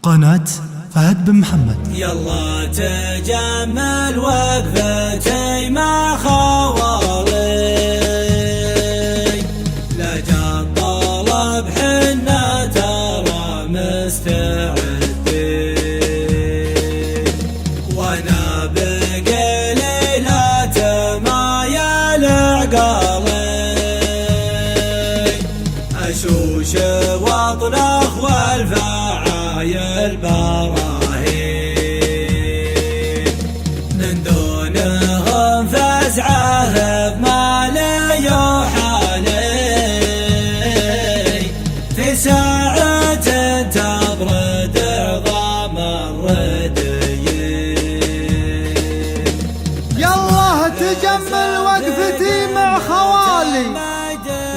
قناة فهد بن محمد. يلا تجمل وقفتي مع خوالي، لجا طلب حنا ترى مستعدين، وانا بقي ليلة ما يلعقالي، اشوش واطلق والفعايل براهين، من دونهم فزعه بما لي يحالي، في ساعة تبرد عظام الرديين. يالله تجمل وقفتي مع خوالي،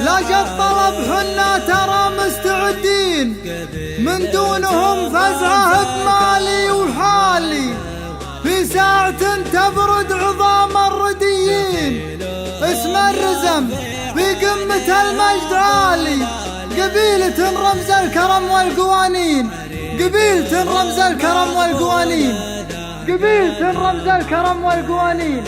لجا الطلب حنا ترى مستعدين، من دونهم فزعه بمالي وحالي، في ساعة تبرد عظام الرديين. اسم الرزم في قمة المجد عالي، قبيلة رمز الكرم والقوانين، قبيلة رمز الكرم والقوانين، قبيلة رمز الكرم والقوانين.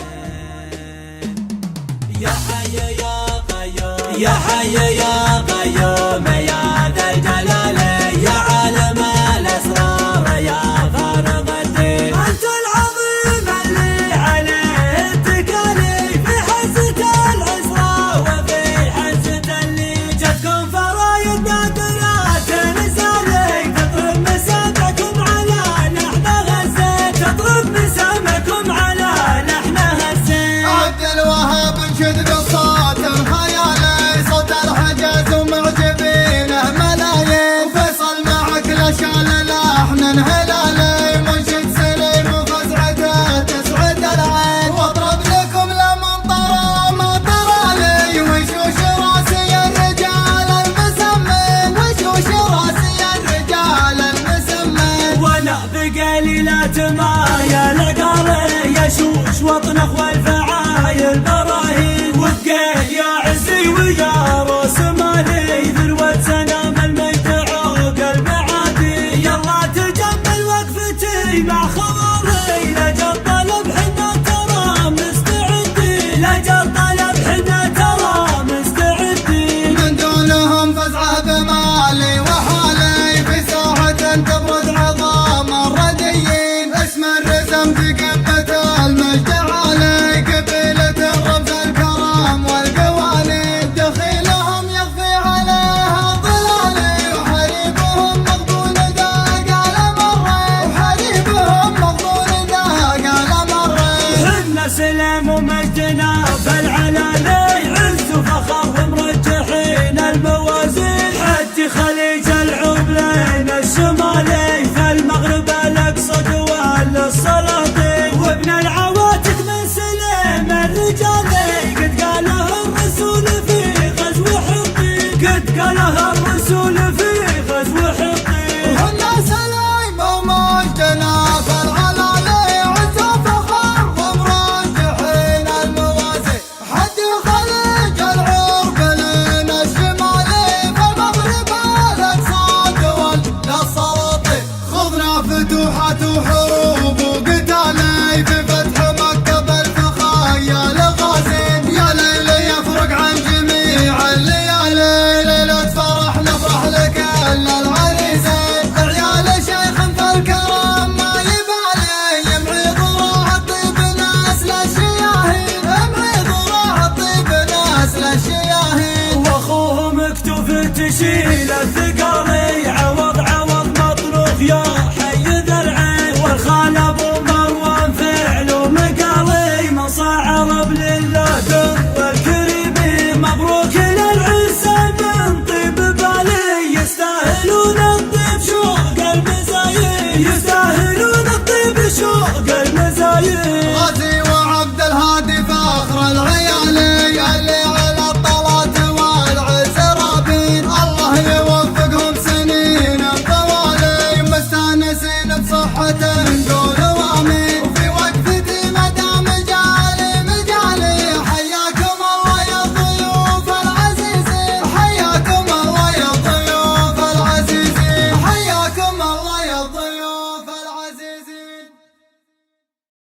يا حي يا قيوم، يا حي يا قيوم، يا ذا الجلال، يا عالم الأسرار، يا فارض الدين، أنت العظيم اللي عليه التكالي، في حزة العسرى وفي حزة اللي جتكم فرايد نادرات نزالي، تطرب مسامكم على نحن غزة، تطرب مسامكم على نحن هزة. عبد الوهاب انشد بالصوت الخيالي، صوت الحجاز ومعجبينه ملايين، وفيصل معك لشال لحن هلالي، منشد سليم وفزعته تسعد العين، واضرب لكم لمن طرى ما طرالي، وشوش راسي الرجال المسمين، وشوش راسي الرجال المسمين. وانا بقليلات ما يلقالي، يشوش واطنخ والفعايل براهين، وبقيت يا عزي ويا روس مالي، ذروة سنام المجد عوق المعادي. يلا تجمل وقفتي مع خوالي، لجا الطلب حنا ترى مستعدين، لجا الطلب حنا ترى مستعدين، من دونهم فزعه بمالي وحالي، في ساعة تبرد عظام الرديين. اسم الرزم في قمة المجد عالي، قبيلة رمز الكرم والقوانين، دخيلهم يخفي عليها ظلالي، وحريبهم مغبون ذا قال مرين، وحريبهم مغبون ذا قال مرين. حنا سلام ومجدنا فالعلالي، عز وفخر ومرجحين الموازين، حتى خليج العبلين الشمالي، في المغرب الاقصى دول السلاطين، وابن العواتق من سلام الرجالي، قد قالها الرسول في غزو حطين، قد قالها الرسول في غزو حطين. وحنا سلايم ومجدنا فالعلالي، عز وفخر ومرجحين الموازي، حد خليج العربلين الشمالي، في المغرب الاقصى دول السلاطين، خضنا فتوحات وحروب وقتالي، في فتح مكة بالفخايا الغازين. يا ليلي يفرق عن جميع الليالي، ليلة فرح نفرح لكل العريسين، عيال شيخ في الكرم ما يبالي، يمعي ضراع الطيب ناس للشياهين، يمعي ضراع الطيب ناس للشياهين. واخوه مكتوف تشيل الثقالي، عوض عوض مطروح يا حي